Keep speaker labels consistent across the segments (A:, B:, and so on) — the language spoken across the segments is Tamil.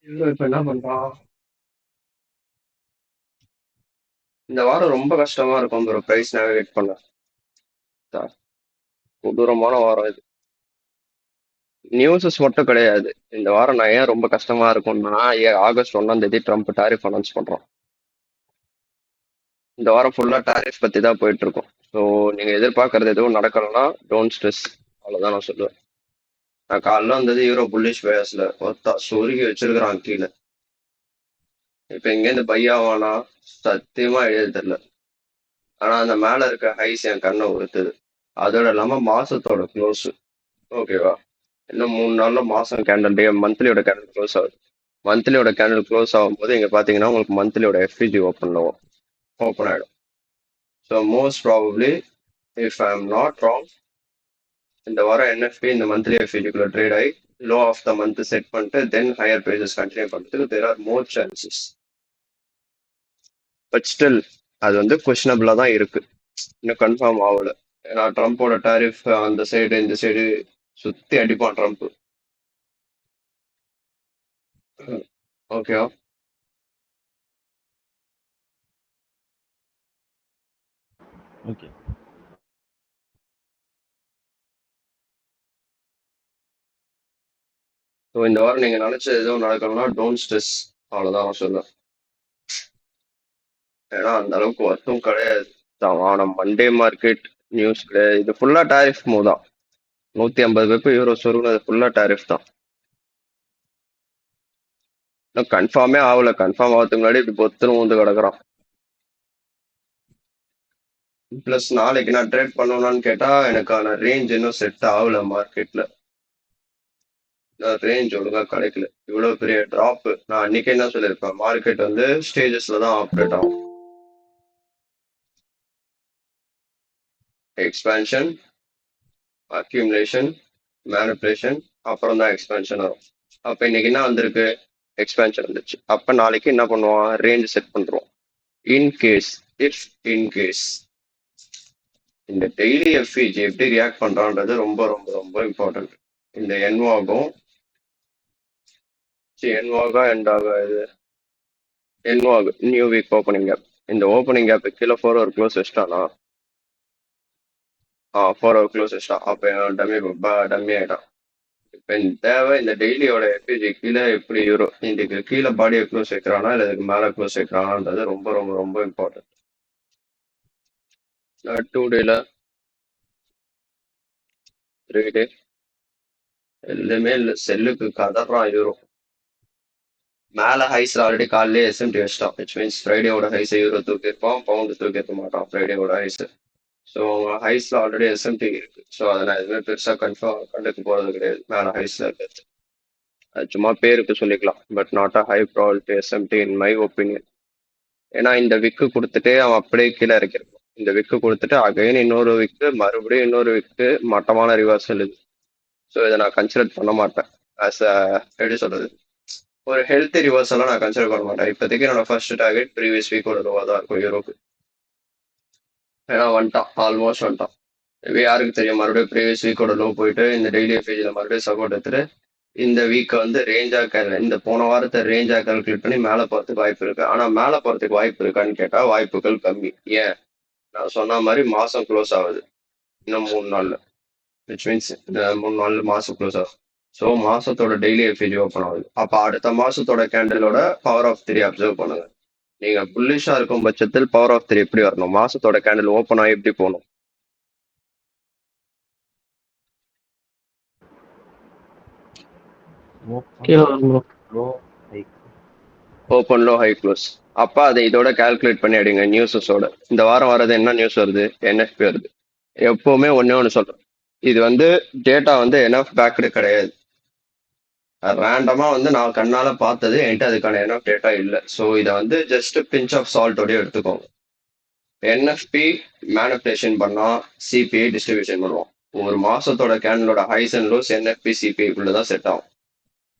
A: இப்ப என்ன பண்றான்? இந்த வாரம் ரொம்ப கஷ்டமா இருக்கும் ப்ரோ. பிரைஸ் நேவிகேட் பண்ண கொடூரமான வாரம் இது. நியூஸஸ் மட்டும் கிடையாது. இந்த வாரம் நான் ஏன் ரொம்ப கஷ்டமா இருக்கும்னா, ஆகஸ்ட் 1 ட்ரம்ப் டாரிஃப் அனௌன்ஸ் பண்றோம். இந்த வாரம் ஃபுல்லா டாரிஃப் பத்தி தான் போயிட்டு இருக்கும். ஸோ நீங்க எதிர்பார்க்கறது எதுவும் நடக்கலன்னா டோன்ட் ஸ்ட்ரெஸ். அவ்வளவுதான் நான் சொல்லுவேன். நான் காலைல வந்தது யூரோ புல்லிஷ் பேஸ்ல ஒத்தா சொருகி வச்சிருக்கிறான் கீழே. இப்ப இங்கேருந்து பையாவானா சத்தியமா எழுத தெரியல. ஆனா அந்த மேல இருக்க ஹைஸ் என் கண்ணை உறுத்துது. அதோட இல்லாம மாசத்தோட க்ளோஸ். ஓகேவா? இன்னும் 3 நாள்ல மாசம் கேண்டல் டே மந்த்லியோட கேண்டல் க்ளோஸ் ஆகுது. மந்த்லியோட கேண்டல் க்ளோஸ் ஆகும்போது இங்க பாத்தீங்கன்னா உங்களுக்கு மந்த்லியோட எஃபிஜி ஓப்பன் ஆயிடும். So most probably if I am not wrong, இந்த வாரம் என்எஃபி இந்த மந்த்லி எஃபிஜிக்குள்ள ட்ரேட் ஆகி low of the month set பண்ணிட்டு தென் ஹையர் ப்ரைசஸ் கண்டினியூ பண்ணுறதுக்கு there are more chances. But still அது வந்து கொஸ்டினபிளா தான் இருக்கு. இன்னும் கன்ஃபார்ம் ஆகல. ஏன்னா ட்ரம்ப்போட டாரிஃப் அந்த சைடு இந்த சைடு சுத்தி அடிப்பான் ட்ரம்ப். ஓகேவா?
B: ஓகே.
A: ஸோ இந்த வாரம் நீங்க நினைச்சது எதுவும் நடக்கணும்னா டோன்ட் ஸ்ட்ரெஸ். அவ்வளவுதான் நான் சொல்லுவேன். ஏன்னா அந்த அளவுக்கு ஒர்த்தும் கிடையாது. ஆனா மண்டே மார்க்கெட் நியூஸ் கிடையாது. இது ஃபுல்லா டாரிஃப் மூவ் தான். 150 யூரோ சொருகுனது ஃபுல்லா டாரிஃப் தான். இன்னும் கன்ஃபார்மே ஆகல. கன்ஃபார்ம் ஆகிறதுக்கு முன்னாடி இப்படி பொத்துன்னு வந்து கிடக்குறான். பிளஸ் நாளைக்கு நான் ட்ரேட் பண்ணணும்னு கேட்டா எனக்கான ரேஞ்ச் இன்னும் செட் ஆகல மார்க்கெட்ல. ரேஞ்ச் ஒழுங்கா கிடைக்கல. இவ்வளவு பெரிய டிராப். நான் அன்னைக்கு என்ன சொல்லியிருப்பேன், மார்க்கெட் வந்து ஸ்டேஜஸ்ல தான் ஆப்ரேட் ஆகும். எக்ஸ்பேன்ஷன், அக்யூமுலேஷன், மேனிபுலேஷன், அப்புறம் தான் எக்ஸ்பேன்ஷன் வரும். அப்ப இன்னைக்கு என்ன வந்திருக்கு? எக்ஸ்பேன்ஷன் வந்துச்சு. அப்ப நாளைக்கு என்ன பண்ணுவான்? ரேஞ்ச் செட் பண்றோம். இன்கேஸ், இஃப் இன்கேஸ் இந்த டெய்லி எஃப்இஜி எப்படி ரியாக்ட் பண்றான்றது ரொம்ப ரொம்ப ரொம்ப இம்பார்ட்டன்ட். இந்த என்வாகும் என்வாகா எண்டாக இது என்வாக் நியூ வீக் ஓப்பனிங் கேப். இந்த ஓப்பனிங் கேப் கீழே 4 ஹவர் க்ளோஸ் வச்சிட்டானா? 4 ஹவர் க்ளோஸ் வச்சிட்டான். அப்ப டம்மி ஆயிட்டான். இப்ப இந்த தேவை இந்த டெய்லியோட எஃப்இஜி கீழே எப்படி யூரோ இதுக்கு கீழே பாடியை க்ளோஸ் வைக்கிறானா இல்லை இதுக்கு மேல க்ளோஸ் வைக்கிறானான்றது ரொம்ப ரொம்ப ரொம்ப இம்பார்ட்டன்ட். 2 டேல 3 டே எதுவுமே இல்லை. செல்லுக்கு கதறான் யூரோ. மேல ஹைஸ்ல ஆல்ரெடி காலையிலே எஸ்எம்டி வச்சிட்டான். விச் மீன்ஸ் ஃப்ரைடேவோட ஹைஸ் யூரோ தூக்கியிருப்பான், பவுண்டு தூக்கியிருக்க மாட்டான் ஃப்ரைடேவோட ஹைஸ். ஸோ ஹைஸ்ல ஆல்ரெடி எஸ்எம்டி இருக்கு. ஸோ அதை நான் எதுவுமே பெருசா கன்ஃபார்ம் கண்டுக்க போறது கிடையாது. மேல ஹைஸ்ல இருக்கிறது அது சும்மா பேருக்கு சொல்லிக்கலாம். But not a high probability SMT in my opinion. ஏன்னா இந்த விக்கு கொடுத்துட்டு அவன் அப்படியே கீழே இறக்கிருப்பான். இந்த விக்கு கொடுத்துட்டு அகைன் இன்னொரு விக்கு, மறுபடியும் இன்னொரு விக்கு, மட்டமான ரிவர்சல் இது. ஸோ இதை நான் கன்சிடர் பண்ண மாட்டேன். ஆஸ் அ எப்படி சொல்றது, ஒரு ஹெல்த்தி ரிவர்சலாம் நான் கன்சிடர் பண்ண மாட்டேன். இப்போதைக்கு என்னோட ஃபர்ஸ்ட் டார்கெட் ப்ரீவியஸ் வீக்கோட லோவா தான் இருக்கும் யூரோக்கு. ஏன்னா வந்துட்டான், ஆல்மோஸ்ட் வந்துட்டான். மேபி யாருக்கு தெரியும், மறுபடியும் ப்ரீவியஸ் வீக்கோட லோ போயிட்டு இந்த டெய்லி பேஜில் மறுபடியும் சப்போர்ட் எடுத்துட்டு இந்த வீக்கை வந்து ரேஞ்சா இந்த போன வாரத்தை ரேஞ்சா கால்குலேட் பண்ணி மேலே போகிறதுக்கு வாய்ப்பு இருக்கு. ஆனால் மேலே போகிறதுக்கு வாய்ப்பு இருக்கான்னு கேட்டால் வாய்ப்புகள் கம்மி. ஏன்? நான் சொன்ன மாதிரி மாசம் க்ளோஸ் ஆகுது இன்னும் 3 நாள்ல. விச் மீன்ஸ் இந்த 3 நாள்ல மாசம் க்ளோஸ் ஆகுது. ஸோ மாசத்தோட டெய்லி எஃப்இஜி ஓப்பன் ஆகுது. அப்போ அடுத்த மாசத்தோட கேண்டலோட பவர் ஆஃப் 3 அப்சர்வ் பண்ணுங்க. நீங்க புல்லிஷா இருக்கும் பட்சத்தில் பவர் ஆஃப் 3 எப்படி வரணும்? மாசத்தோட கேண்டில் ஓப்பன் ஆகி எப்படி போகணும்?
C: கீழே வரும் bro.
B: Low high.
A: Open low high close. அப்ப அதை இதோட கால்குலேட் பண்ணி அடிங்க நியூஸஸோட. இந்த வாரம் வர்றது என்ன நியூஸ் வருது? என்எஃபி வருது. எப்பவுமே ஒன்னே ஒன்று சொல்றேன், இது வந்து டேட்டா வந்து என்எஃப் பேக்டு கிடையாது. ரேண்டமா வந்து நான் கண்ணால பார்த்தது, என்கிட்ட அதுக்கான என்எஃப் டேட்டா இல்லை. ஸோ இதை வந்து ஜஸ்ட் பிஞ்ச் ஆஃப் சால்ட்டோடய எடுத்துக்கோங்க. என்எஃப்பி மேனிபுலேஷன் பண்ணா சிபிஐ டிஸ்ட்ரிபியூஷன் பண்ணுவோம். ஒரு மாசத்தோட கேண்டலோட ஹைஸ் அண்ட் லோஸ் என்எஃப்பி சிபிஐக்குள்ள தான் செட் ஆகும்.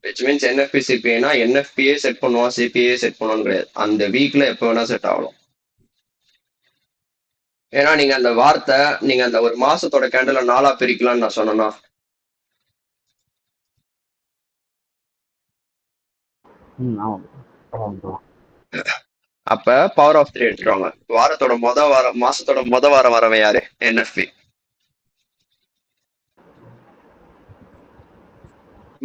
A: விச் மீன்ஸ் என்எஃப்பி சிபிஐனா என்எஃபியே செட் பண்ணுவான், சிபிஐ செட் பண்ணுவான்னு கிடையாது. அந்த வீக்ல எப்போ வேணா செட் ஆகலாம். ஏன்னா நீங்க அந்த வார்த்தை, நீங்க அந்த ஒரு மாசத்தோட கேண்டல 4ஆ பிரிக்கலாம்னு நான் சொன்னேன்னா,
B: ஆமாம் ப்ரோ.
A: அப்ப பவர் ஆஃப் 3 எடுத்துருவாங்க. வாரத்தோட வாரம் மாசத்தோட வாரம் வரவன் யாரு? என்எஃப்பி.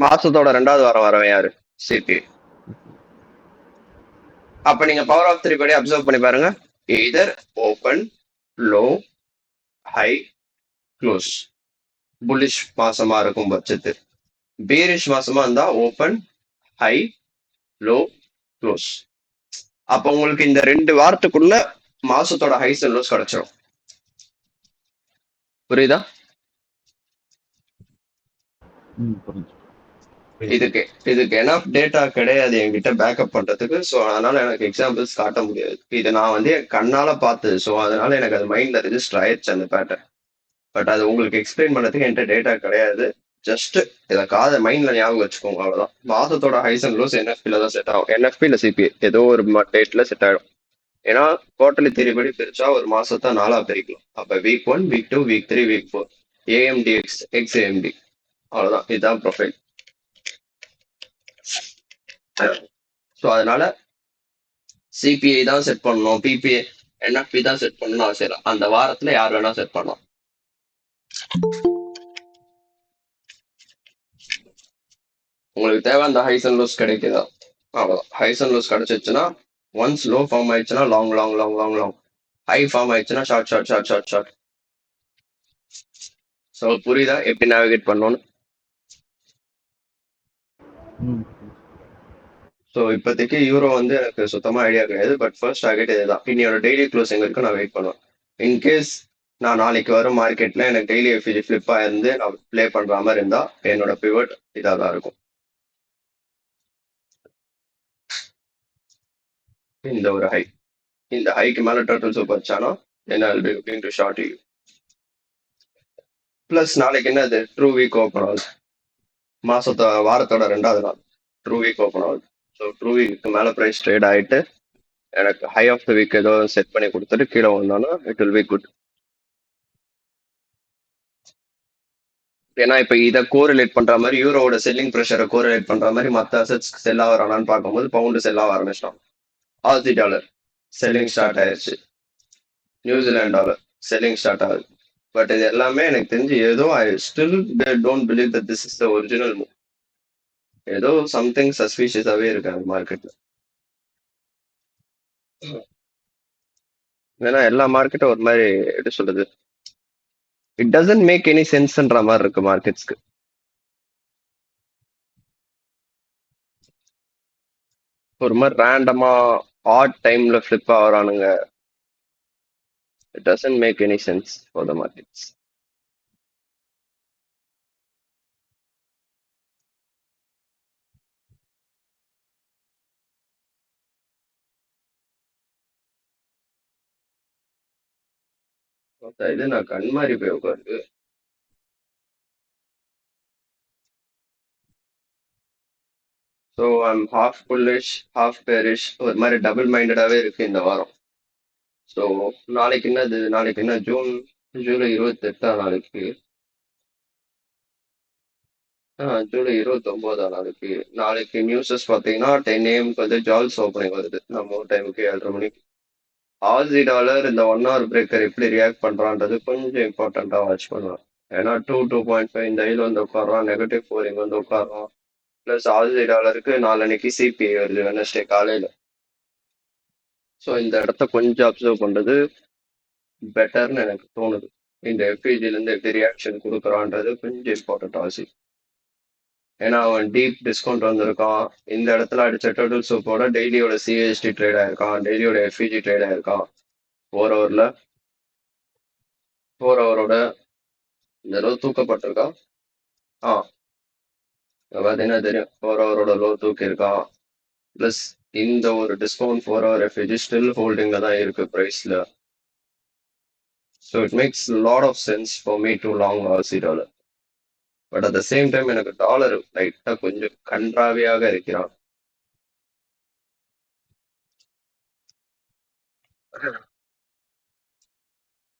A: மாசத்தோட 2வது வாரம் வரவன் யாரு? சிபி. அப்ப நீங்க பவர் ஆஃப் 3 படி அப்சர்வ் பண்ணி பாருங்க. Either open, low, high, close. Bullish மாசமா இருக்கும் பட்சத்து. பீரிஷ் மாசமா இருந்தா ஓபன், ஹை, லோ, க்ளோஸ். அப்ப உங்களுக்கு இந்த 2 வாரத்துக்குள்ள மாசத்தோட ஹைஸ் அண்ட் லோஸ் கிடைச்சிடும். புரியுதா? இதுக்கு எனஃப் டேட்டா கிடையாது என்கிட்ட பேக்கப் பண்றதுக்கு. ஸோ அதனால எனக்கு எக்ஸாம்பிள்ஸ் காட்ட முடியாது. இது நான் வந்து என் கண்ணால பார்த்தது. ஸோ அதனால எனக்கு அது மைண்ட்ல ரெஜிஸ்டர் ஆயிடுச்சு அந்த பேட்டர்ன். பட் அது உங்களுக்கு எக்ஸ்பிளைன் பண்ணதுக்கு என்கிட்ட டேட்டா கிடையாது. ஜஸ்ட் இதை மைண்ட்ல ஞாபகம் வச்சுக்கோங்க, அவ்வளவுதான். மாசத்தோட ஹைஸ் அண்ட் லோஸ் என்எஃபில தான் செட் ஆகும். என்எஃபி இல்ல சிபி ஏதோ ஒரு டேட்ல செட் ஆகும். ஏன்னா குவார்டர்லி தேதிப்படி பிரிச்சா ஒரு மாசத்தை 4ஆ பிரிக்கலாம். அப்ப week 1, week 2, week 3, week 4, AMD X AMD, அவ்வளவுதான். இதுதான் ப்ரொஃபைல். ஸோ அதனால சிபிஐ தான் செட் பண்ணணும், பிபிஐ என்எஃபி தான் செட் பண்ணணும் அவசியம் இல்லை. அந்த வாரத்துல யார் வேணா செட் பண்ணலாம். உங்களுக்கு தேவை அந்த ஹைஸ் அண்ட் லோஸ் கிடைக்குதா? அவ்வளவுதான். ஹைஸ் அண்ட் லோஸ் கிடைச்சிச்சுன்னா ஒன்ஸ் லோ ஃபார்ம் ஆயிடுச்சுன்னா long long long long long, high form ஆயிடுச்சுன்னா short short short short short. So புரியுதா எப்படி நேவிகேட் பண்ணணும்னு? ஸோ இப்போதைக்கு யூரோ வந்து எனக்கு சுத்தமா ஐடியா கிடையாது. பட் ஃபர்ஸ்ட் டார்கெட் இதுதான். இன்னையோட டெய்லி க்ளோசிங் வரைக்கும் நான் வெயிட் பண்ணுவேன். இன்கேஸ் நான் நாளைக்கு வரும் மார்க்கெட்ல எனக்கு டெய்லி எஃபிஜி ஃபிளிப் ஆயிருந்து நான் ப்ளே பண்ற மாதிரி இருந்தா என்னோட பிவட் இதாக தான் இருக்கும். இந்த ஒரு ஹை, இந்த ஹைக்கு மேல டோட்டல் சூப்பர் வச்சானா என்ன will be looking to short you. Plus நாளைக்கு என்னது ட்ரூ வீக் ஓப்பன் ஆகுது. வாரத்தோட 2வது நாள் ட்ரூ வீக் ஓப்பன் ஆகுது. ஸோ ட்ரூ வீக்கு மேல ப்ரைஸ் ட்ரேட் ஆயிட்டு எனக்கு ஹை ஆஃப் த வீக் ஏதோ செட் பண்ணி கொடுத்துட்டு கீழே வந்தானா இட் வில் பி குட். ஏன்னா இப்ப இதை கோரிலேட் பண்ற மாதிரி யூரோட செல்லிங் ப்ரெஷரை கோரிலேட் பண்ற மாதிரி மற்ற அசெட்ஸ் செல் ஆகிறானான்னு பார்க்கும்போது பவுண்டு செல் ஆக ஆரம்பிச்சிட்டோம். ஆசி டாலர் செல்லிங் ஸ்டார்ட் ஆயிடுச்சு, நியூசிலாந்து டாலர் செல்லிங் ஸ்டார்ட் ஆகுது. பட் இது எல்லாமே எனக்கு தெரிஞ்சு ஏதோ I still don't believe that this is the original move. ஏதோ சம்திங் சஸ்பீஷியஸாவே இருக்கு அந்த மார்க்கெட்ல. ஏன்னா எல்லா மார்க்கெட்டும் ஒரு மாதிரி எப்படி சொல்றது, இட் டசன்ட் மேக் எனி சென்ஸ்ன்ற மாதிரி இருக்கு மார்க்கெட்ஸ்க்கு. ஒரு மாதிரி ரேண்டமா ஆட் டைம்ல ஃபிளிப் ஆகுறானுங்க. It doesn't make any sense for the markets. இது நான் கண் மாதிரி போய் உட்காருது. So I'm half bullish half bearish, ஒரு மாதிரி டபுள் மைண்டடாவே இருக்கு இந்த வாரம். ஸோ நாளைக்கு என்னது, நாளைக்கு என்ன ஜூலை 28 நாளைக்கு, ஜூலை 29 நாளைக்கு. நாளைக்கு நியூஸஸ் பார்த்தீங்கன்னா 10 AM வந்து ஜால்ஸ் ஓப்பனிங் வருது நம்ம டைமுக்கு 7:30 மணிக்கு. ஆசி டாலர் இந்த 1 hour பிரேக்கர் எப்படி ரியாக்ட் பண்றான்றது கொஞ்சம் இம்பார்ட்டண்டா வாட்ச் பண்ணுவேன். ஏன்னா 2.5 இந்த ஐல வந்து உட்காரான், -4 இங்க வந்து உட்காரான். பிளஸ் ஆசி டாலருக்கு நாளைக்கு சிபிஐ வருது வெனஸ்டே காலையில. ஸோ இந்த இடத்த கொஞ்சம் அப்சர்வ் பண்றது பெட்டர்னு எனக்கு தோணுது. இந்த எஃப்இஜில இருந்து எப்படி ரியாக்ஷன் கொடுக்குறான்றது கொஞ்சம் இம்பார்ட்டன்ட் ஆசி. ஏன்னா அவன் டீப் டிஸ்கவுண்ட் வந்திருக்கான். இந்த இடத்துல அடிச்ச டோட்டல் சூப்போட டெய்லியோட சிஎஸ்டி ட்ரேட் ஆயிருக்கான், டெய்லியோட எஃப்இஜி ட்ரேட் ஆயிருக்கான். 4 ஹவரோட இந்த லோ தூக்கப்பட்டிருக்கான். பார்த்தீங்கன்னா தெரியும் 4 ஹவரோட லோ தூக்கி இருக்கான். பிளஸ் இந்த ஒரு டிஸ்கவுண்ட் 4 hour எஃப்இஜி ஸ்டில் ஹோல்டிங்ல தான் இருக்கு பிரைஸ்ல. So it makes lot of sense for me to long Aussie dollar. But at the same time எனக்கு டாலர் லைட்டா கொஞ்சம் கன்றாவியாக இருக்கிறான்.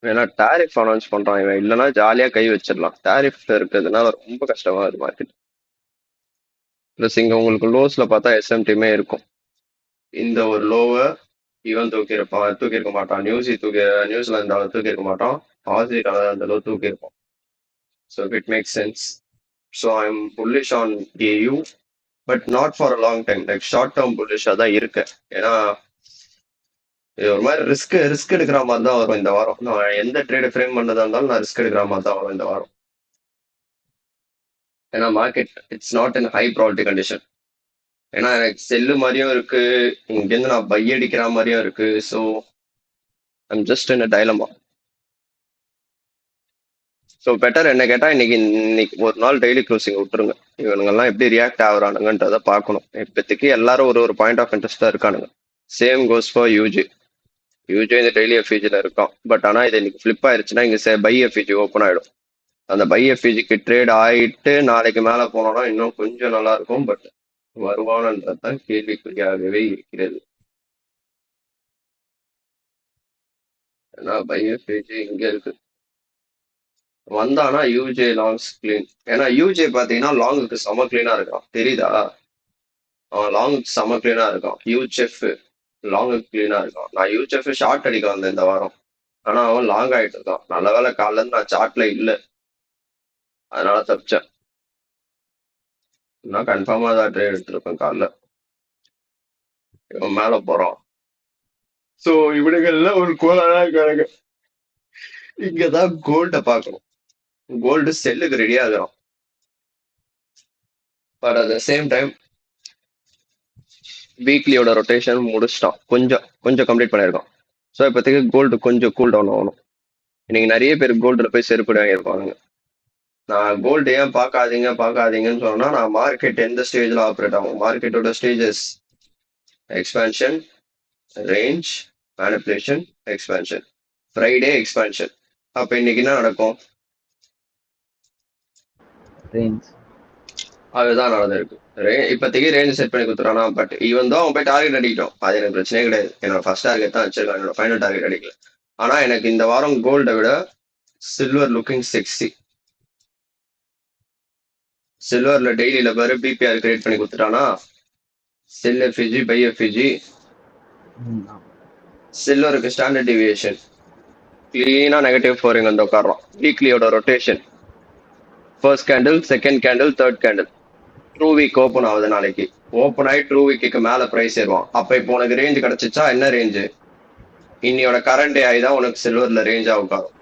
A: ஏன்னா டாரிஃப் அனௌன்ஸ் பண்றான் இவன், இல்லைன்னா ஜாலியா கை வச்சிடலாம். டாரிஃப் இருக்கிறதுனால ரொம்ப கஷ்டமா இருக்கு மார்க்கெட். ப்ளஸ் இங்க உங்களுக்கு லோஸ்ல பார்த்தா எஸ்எம்டியுமே இருக்கும். இந்த ஒரு லோவை இவன் தூக்கியிருக்க மாட்டான். நியூசிலாந்து அவன் தூக்கியிருக்க மாட்டான். ஆஸ்திரேலியா அந்த லோ தூக்கியிருப்பான். So it make sense. So I am bullish on AU, but not for a long time. Like short term புல்லிஷாக தான் இருக்கு. ஏன்னா இது ஒரு மாதிரி ரிஸ்க் எடுக்கிற மாதிரி தான் வரும் இந்த வாரம். நான் எந்த ட்ரேடு ஃப்ரேம் பண்ணதா இருந்தாலும் நான் ரிஸ்க் எடுக்கிற மாதிரி தான் வரும் இந்த வாரம். ஏன்னா market it's not in high probability condition. ஏன்னா எனக்கு செல்லு மாதிரியும் இருக்கு, இங்கேருந்து நான் பை அடிக்கிற மாதிரியும் இருக்கு. So I'm just in a dilemma. So better என்ன கேட்டா இன்னைக்கு ஒரு நாள் டெய்லி க்ளோசிங் விட்டுருங்க. இவனுங்கெல்லாம் எப்படி ரியாக்ட் ஆகுறானுங்கன்றத பார்க்கணும். இப்போதைக்கு எல்லாரும் ஒரு பாயிண்ட் ஆஃப் இன்ட்ரெஸ்டா இருக்கானுங்க. Same goes for UG. UG இந்த டெய்லி எஃப்இஜில இருக்கும். பட் ஆனால் இது இன்னைக்கு ஃபிளிப் ஆயிருச்சுன்னா இங்கே பை எஃப்இஜி ஓப்பன் ஆயிடும். அந்த பை எஃப்இஜிக்கு ட்ரேட் ஆயிட்டு நாளைக்கு மேலே போனோம்னா இன்னும் கொஞ்சம் நல்லா இருக்கும். பட் வருவானன்றது தான் கேள்விக்குறியாகவே இருக்கிறது. ஏன்னா பை எஃப்இஜி இங்க இருக்கு. வந்தானா யூஜே லாங்ஸ் கிளீன். ஏன்னா யூஜே பாத்தீங்கன்னா லாங்குக்கு செம கிளீனா இருக்கான், தெரியுதா? அவன் லாங்குக்கு செம கிளீனா இருக்கான். யூஜெஃப் லாங்குக்கு கிளீனா இருக்கான். நான் யூஜெஃப் ஷார்ட் அடிக்க வந்தேன் இந்த வாரம். ஆனா அவன் லாங் ஆயிட்டு இருக்கான். நல்ல வேலை காலைல இருந்து நான் சார்ட்ல இல்ல, அதனால தப்பிச்சேன். நான் கன்ஃபார்மா தான் ட்ரேட் எடுத்திருப்பேன் காலைல. இவன் மேல போறான். சோ இவனுங்கள்ல ஒரு கோலானா இருக்கானுங்க. இங்கதான் கோல்ட பாக்கணும். கோல்டு செல்லுக்கு ரெடி ஆகுறான். But at the same time வீக்லியோட ரொட்டேஷன் முடிச்சிட்டான். கொஞ்சம் கம்ப்ளீட் பண்ணியிருக்கான். ஸோ இப்போதைக்கு கோல்டு கொஞ்சம் கூல் டவுன் ஆகணும். இன்னைக்கு நிறைய பேர் கோல்டில் போய் செருப்படி வாங்கியிருப்பானுங்க. நான் கோல்டு ஏன் பார்க்காதீங்கன்னு சொன்னா, நான் மார்க்கெட் எந்த ஸ்டேஜில் ஆப்ரேட் ஆகும். மார்க்கெட்டோட stages expansion, range, manipulation, expansion. Friday expansion. அப்போ இன்னைக்கு என்ன நடக்கும்?
B: ரேஞ்ச்.
A: அதுதான் நடந்திருக்கு. இப்போதைக்கு ரேஞ்ச் செட் பண்ணி கொடுத்துறானா. பட் ஈவன் தான் அவன் போய் டார்கெட் அடிக்கிட்டோம், அது எனக்கு பிரச்சனையே கிடையாது. என்னோட ஃபர்ஸ்ட் டார்கெட் தான் வச்சிருக்கான், என்னோட ஃபைனல் டார்கெட் அடிக்கல. ஆனா எனக்கு இந்த வாரம் கோல்டை விட சில்வர் லுக்கிங் செக்ஸி. சில்வர்ல டெய்லியில பாரு பிபிஆர் கிரியேட் பண்ணி கொடுத்துட்டானா. Sell FEG, buy FEG. சில்வருக்கு ஸ்டாண்டர்ட் டிவியேஷன் கிளீனா -4 இங்க வந்து உட்காடுறோம். வீக்லியோட rotation first candle, second candle, third candle. True week open ஆகுது நாளைக்கு. ஓப்பன் ஆகி ட்ரூ வீக்கு மேல பிரைஸ் ஏறுவான். அப்ப இப்போ உனக்கு ரேஞ்ச் கிடைச்சிச்சா? என்ன ரேஞ்சு? இன்னையோட கரண்ட் ஆகி தான் உனக்கு சில்வர்ல ரேஞ்சா உட்காரும்.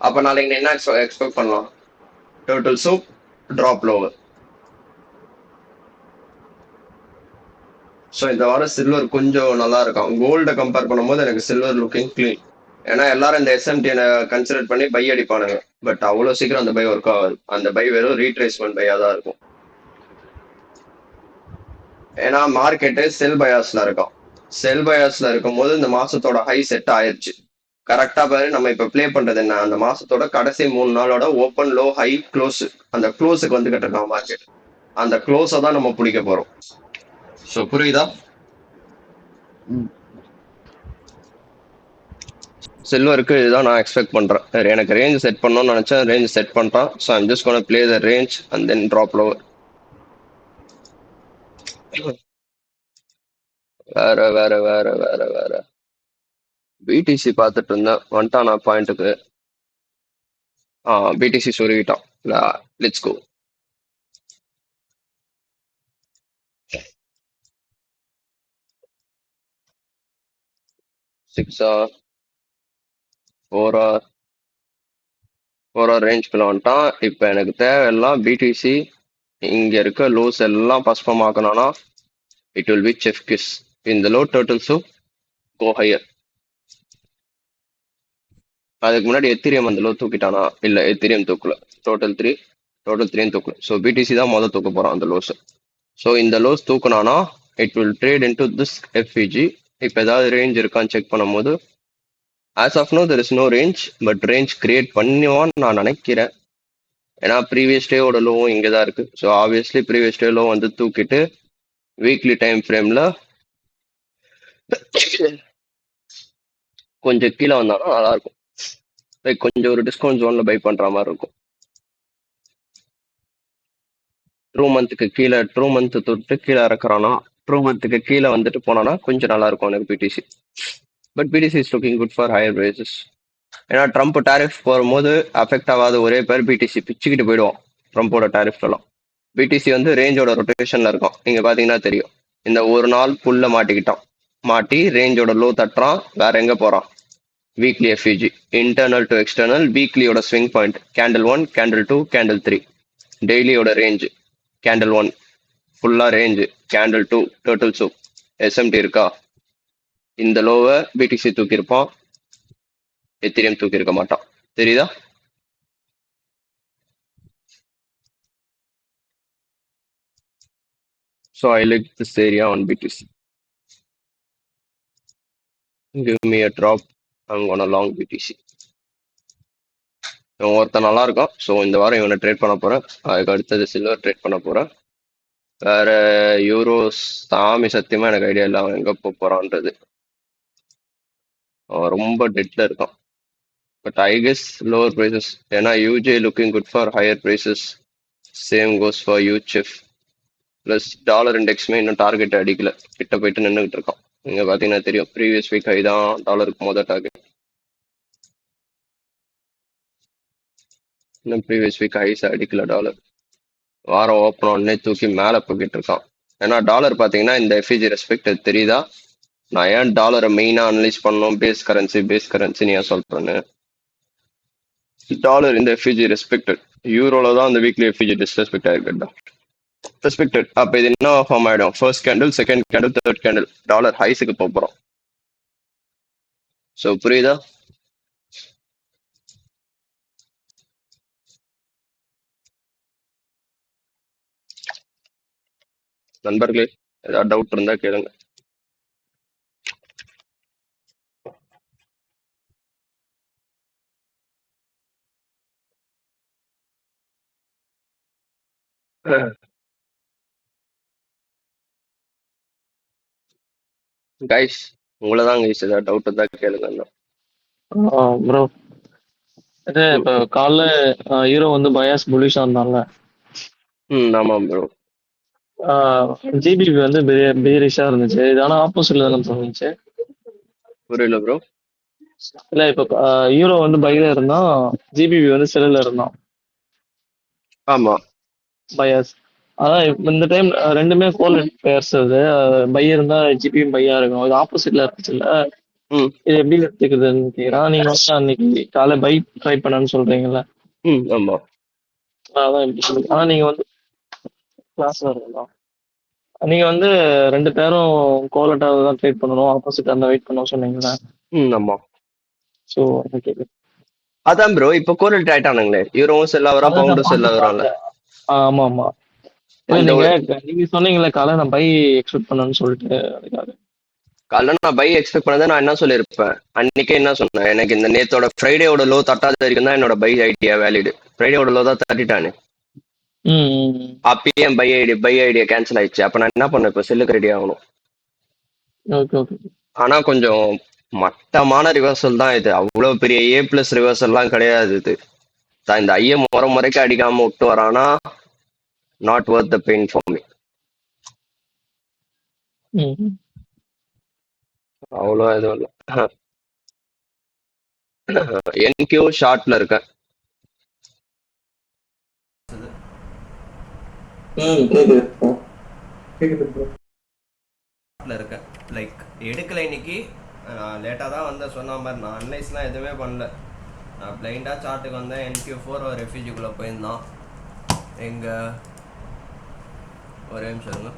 A: அப்ப நாளைக்கு என்ன எக்ஸ்பெக்ட் பண்ணலாம்? Total soup drop lower. So இந்த வாரம் சில்வர் கொஞ்சம் நல்லா இருக்கும். கோல்டை கம்பேர் பண்ணும்போது எனக்கு சில்வர் லுக்கிங் கிளீன். ஏன்னா எல்லாரும் இந்த எஸ்எம்டி கன்சிடர் பண்ணி பை அடிப்பானுங்க. பட் அவ்வளோ சீக்கிரம் அந்த பை ஒர்க் ஆகாது. அந்த பை வெறும் ரீட்ரேஸ்மெண்ட் பையா தான் இருக்கும். ஏன்னா மார்க்கெட்டு செல் பயாஸ்ல இருக்கும். செல் பயாஸ்ல இருக்கும்போது இந்த மாசத்தோட ஹை செட் ஆயிருச்சு. கரெக்டா பாரு, நம்ம இப்ப பிளே பண்றது என்ன? அந்த மாசத்தோட கடைசி 3 நாளோட ஓப்பன், லோ, ஹை, க்ளோஸ். அந்த க்ளோஸுக்கு வந்து கட்டிருக்கான் மார்க்கெட். அந்த க்ளோஸை தான் நம்ம பிடிக்க போறோம். ஸோ புரியுதா? சில்வருக்கு இதுதான் நான் எக்ஸ்பெக்ட் பண்றேன். எனக்கு ரேஞ்ச் செட் பண்ணணும்னு நினைச்சேன், ரேஞ்ச் செட் பண்ணிட்டான். So I'm just gonna play the range and then drop lower. வேற வேற வேற வேற வேற பிடிசி பார்த்துட்டு இருந்தேன். வந்துட்டானா பாயிண்ட்டுக்கு? பிடிசி சொருகிட்டான். Let's go. 6 hour 4 hour 4 hour ரேஞ்சுக்குள்ள வந்துட்டான். இப்போ எனக்கு தேவையெல்லாம் பிடிசி இங்க இருக்க லோஸ் எல்லாம் பர்ஃபார்ம் ஆக்கணும்னா it will be chef kiss. இந்த லோ டோட்டல்ஸோ கோ ஹையர். அதுக்கு முன்னாடி எத்திரியம் அந்த லோ தூக்கிட்டானா? இல்ல, எத்திரியம் தூக்கல. டோட்டல் த்ரீயும் தூக்கல. ஸோ பிடிசி தான் முதல் தூக்க போறான் அந்த லோஸ். ஸோ இந்த லோஸ் தூக்குனானா it will trade into this FEG. இப்போ ஏதாவது ரேஞ்ச் இருக்கான்னு செக் பண்ணும்போது as of no there is no range. But range create பண்ணுவான்னு நான் நினைக்கிறேன். ஏன்னா ப்ரீவியஸ் டேவோட லோவும் இங்கே தான் இருக்கு. So obviously previous day low வந்து தூக்கிட்டு வீக்லி டைம் ஃப்ரேம்ல கொஞ்சம் கீழே வந்தாலும் நல்லா இருக்கும். லைக் கொஞ்சம் ஒரு டிஸ்கவுண்ட் ஜோன்ல பை பண்ற மாதிரி இருக்கும். ட்ரூ மந்த் தொட்டு கீழே இறக்குறானா, ட்ரூ மந்த்துக்கு கீழே வந்துட்டு போனானா கொஞ்சம் நல்லா இருக்கும் எனக்கு BTC. But BTC is looking good for higher prices. ஏன்னா ட்ரம்ப் டாரிஃப் போகும்போது அஃபெக்ட் ஆகாத ஒரே பேர் பிடிசி பிச்சுக்கிட்டு போயிடுவோம் ட்ரம்ப்போட டாரிஃப்லாம். பிடிசி வந்து ரேஞ்சோட ரொட்டேஷன்ல இருக்கும், நீங்க பாத்தீங்கன்னா தெரியும். இந்த ஒரு நாள் புல்ல மாட்டிக்கிட்டான், மாட்டி ரேஞ்சோட லோ தட்டுறான், வேற எங்க போறான்? Weekly FEG internal to external, வீக்லியோட swing point candle 1 candle 2 candle 3, டெய்லியோட ரேஞ்ச் கேண்டில் 1 ஃபுல்லா range, candle 2 total soup SMT இருக்கா? இந்த லோவை பிடிசி தூக்கியிருப்பான், எத்திரியம் தூக்கி இருக்க மாட்டான். தெரியுதா? So I like this area on BTC. Give me a drop, I'm gonna long BTC. இவன் ஒருத்தன் நல்லா இருக்கும், ஸோ இந்த வாரம் இவனை ட்ரேட் பண்ண போறேன். அதுக்கு அடுத்தது சில்வர் ட்ரேட் பண்ண போறேன். வேற யூரோஸ் சாமி சத்தியமா எனக்கு ஐடியா இல்லை அவன் எங்க போறான்றது. அவன் ரொம்ப டெட்ல இருக்கான். But I guess lower prices, ஏன்னா UJ looking good for higher prices. Same goes for UCF. Plus dollar இண்டெக்ஸுமே இன்னும் டார்கெட் அடிக்கல, கிட்ட போயிட்டு நின்றுகிட்டு இருக்கான். நீங்க பாத்தீங்கன்னா தெரியும், ப்ரீவியஸ் வீக் ஹை தான் டாலருக்கு மொதல் டார்கெட். இன்னும் ப்ரீவியஸ் வீக் ஹைஸ் அடிக்கல டாலர். வாரம் ஓப்பன் உடனே தூக்கி மேலே போய்கிட்டு இருக்கான். ஏன்னா டாலர் பார்த்தீங்கன்னா இந்த எஃப்இஜி ரெஸ்பெக்ட் தெரியுதா? நான் ஏன் டாலரை மெயினாக அனலைஸ் பண்ணணும், பேஸ் கரன்சி ஏன் சொல்றேன்னு. டாலர் இந்த எஃப்இஜி ரெஸ்பெக்டட், யூரோல தான் அந்த வீக்லி எஃப்இஜி டிஸ்ரெஸ்பெக்ட் ஆயிருக்குடா. ரெஸ்பெக்டட், அப்போ இது என்ன ஃபார்ம் ஆயிடும்? First candle, second candle, third candle, dollar ஹைஸுக்கு போகிறோம். ஸோ புரியுதா? நண்பர்களே, ஏதாவது டவுட் இருந்தா கேளுங்க. கைஸ் உங்களை தான் கைஸ் ஏதாவது டவுட் இருந்தா கேளுங்க.
C: ப்ரோ இது இப்போ காலைல ஹீரோ வந்து பயாஸ் புலிஷா இருந்தான்ல.
A: ஆமாம் ப்ரோ.
C: ஜிபிபி வந்து பேரிஷா இருந்துச்சு, இது ஆனா ஆப்போசிட்ல தானே இருந்துச்சு.
A: புரியல ப்ரோ.
C: இல்ல இப்போ ஹீரோ வந்து பைல இருந்தான், ஜிபிபி வந்து செல்லுல இருந்தான்.
A: ஆமா
C: பயாஸ் அதான் இந்த டைம் ரெண்டுமே கோல் பேர்ஸ். அது பை இருந்தா ஜிபி பையா இருக்கும், இது ஆப்போசிட்ல இருந்துச்சுல்ல. இது எப்படி எடுத்துக்குதுன்னு கேக்குறான். நீங்க வந்து அன்னைக்கு காலை பை ட்ரை பண்ணன்னு சொல்றீங்கல்ல.
A: ஆமா
C: அதான் எப்படி சொல்லுங்க. ஆனா நீங்க வந்து கிளாஸ்ல இருக்கலாம், நீங்க வந்து ரெண்டு பேரும் கோலட்டாவை தான் ட்ரேட் பண்ணணும், ஆப்போசிட் அந்த வெயிட் பண்ணணும் சொன்னீங்களா?
A: ஆமா.
C: So okay.
A: அதான் ப்ரோ, இப்போ கோரல் ஆயிட்டானுங்களே, யூரோவும் செல்ல வரான், பவுண்டும் செல்ல வரான்ல.
C: ஆமா ஆமா. இல்ல நீங்க சொன்னீங்களே காலை நான் பை எக்ஸ்பெக்ட் பண்ணணும்னு சொல்லிட்டு, அதுக்காக
A: காலைல நான் பை எக்ஸ்பெக்ட் பண்ணதை நான் என்ன சொல்லியிருப்பேன் அன்னைக்கே, என்ன சொன்னேன்? எனக்கு இந்த நேத்தோட ஃப்ரைடேவோட லோ தட்டாத வரைக்கும் தான் என்னோட பை ஐடியா வேலிடு. ஃப்ரைடேவோட லோ தான் தட்டிட்டானு, அப்பயே பை ஐடியா கேன்சல் ஆயிடுச்சு. அப்ப நான் என்ன பண்ணேன்? இப்போ செல்லுக்கு ரெடி ஆகணும். ஆனா கொஞ்சம் மட்டமான ரிவர்சல் தான் இது, அவ்வளவு பெரிய ஏ பிளஸ் ரிவர்சல்லாம் கிடையாது இது. இந்த ஐய முறைக்கு அடிக்காம விட்டு வரானா, not worth the pain for me. அவ்வளோ எதுவும் இல்லை. என்கியூ ஷார்ட்ல இருக்கேன். இருக்கேன் லைக் எடுக்கல இன்னைக்கு, லேட்டாக தான் வந்தேன். சொன்ன மாதிரி நான் அனலைஸ்லாம் எதுவுமே பண்ணல, நான் பிளைண்டாக சார்ட்டுக்கு வந்தேன். NQ4 ஒரு ரெஃப்யூஜிக்குள்ளே போயிருந்தான். எங்கே ஒரே நிமிஷம் இருங்க.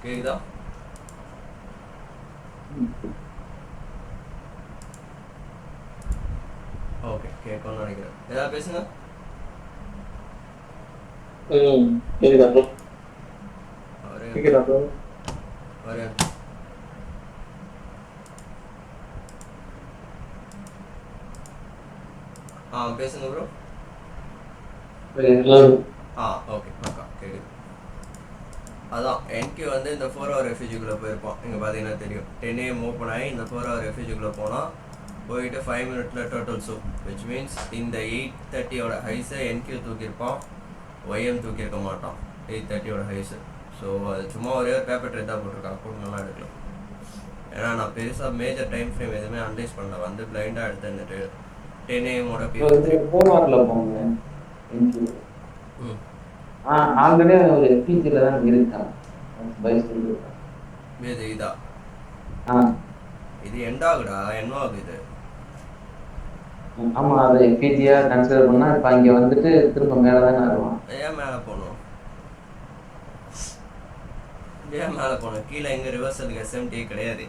A: கேக்குதா? ஓகே, கேட்கணும்னு நினைக்கிறேன். ஏதாவது பேசுங்க. பேசுங்க ப்ரோ. ஓகே பக்கா கேக்குது. அதான் NQ வந்து இந்த 4 ஹவர் ரெஃப்யூஜிக்குள்ளே போயிருப்பான். இங்கே பார்த்தீங்கன்னா தெரியும், 10 AM ஓப்பன் ஆகி இந்த 4 ஹவர் ரெஃப்யூஜிக்குள்ளே போனால் போயிட்டு 5 மினிட்ஸில் டோட்டல் சூப் விச் மீன்ஸ் இந்த 830 ஹைஸை என்கியூ தூக்கியிருப்பான், ஒய்எம் தூக்கியிருக்க மாட்டான் 830 ஹைஸு. ஸோ அது சும்மா ஒரே ஒரு பேப்பர் ட்ரெட் தான் போட்டிருக்கான், கூட நல்லா எடுக்கலாம். ஏன்னா நான் பெருசாக மேஜர் டைம் ஃப்ரேம் எதுவுமே அனலைஸ் பண்ணல, வந்து பிளைண்டாக எடுத்துட்டு 10 AM
D: போர்வாரில் போங்க. ஆல்ரெடி ஒரு எஃபிஜியில் தான் இருக்கான்
A: இது இதா இது எண்டாகுடா என்னவாகு இது.
D: ஆமாம், அதை எஃபிஜியாக கன்சிடர் பண்ணால் இப்போ அங்கே வந்துட்டு திரும்ப மேலே தானே வருவான்.
A: ஏன் மேலே போகணும், ஏன் மேலே போகணும், கீழே எங்கே ரிவர்சலுக்கு எஸ்எம்டி கிடையாது.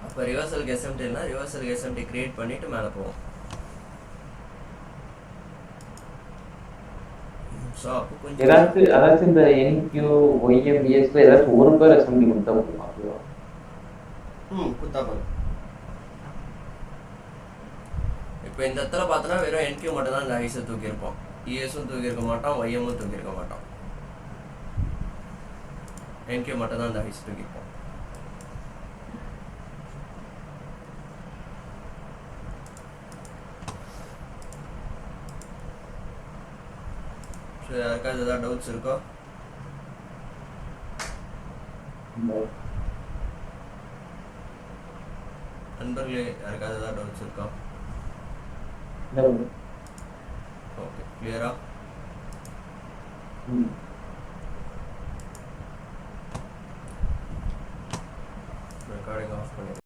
A: அப்போ ரிவர்சலுக்கு எஸ்எம்டினா ரிவர்சலுக்கு எஸ்எம்டி கிரியேட் பண்ணிவிட்டு மேலே போவோம். ஸோ அப்போ கொஞ்சம்
D: ஏதாச்சும் இந்த என்கியூ ஒய்எம் பிஎஸ்ல ஏதாச்சும் ஒரு பேர் எஸ்எம்டி கொடுத்தா போதுமா?
A: குத்தா போதும். இப்போ இந்த இடத்துல பார்த்தோன்னா வெறும் என்கியூ மட்டும் தான் இந்த ஹைஸை தூக்கியிருப்போம், இஎஸும் தூக்கியிருக்க மாட்டோம், ஒய்எம்மும் தூக்கியிருக்க மாட்டோம். என்கியூ மட்டும் தான் இந்த ஹைஸ் தூக்கியிருப்போம். ஸோ யாருக்காவது ஏதாவது டவுட்ஸ் இருக்கோ? நண்பர்களே யாருக்காவது ஏதாவது டவுட்ஸ் இருக்கா? ஓகே, கிளியரா?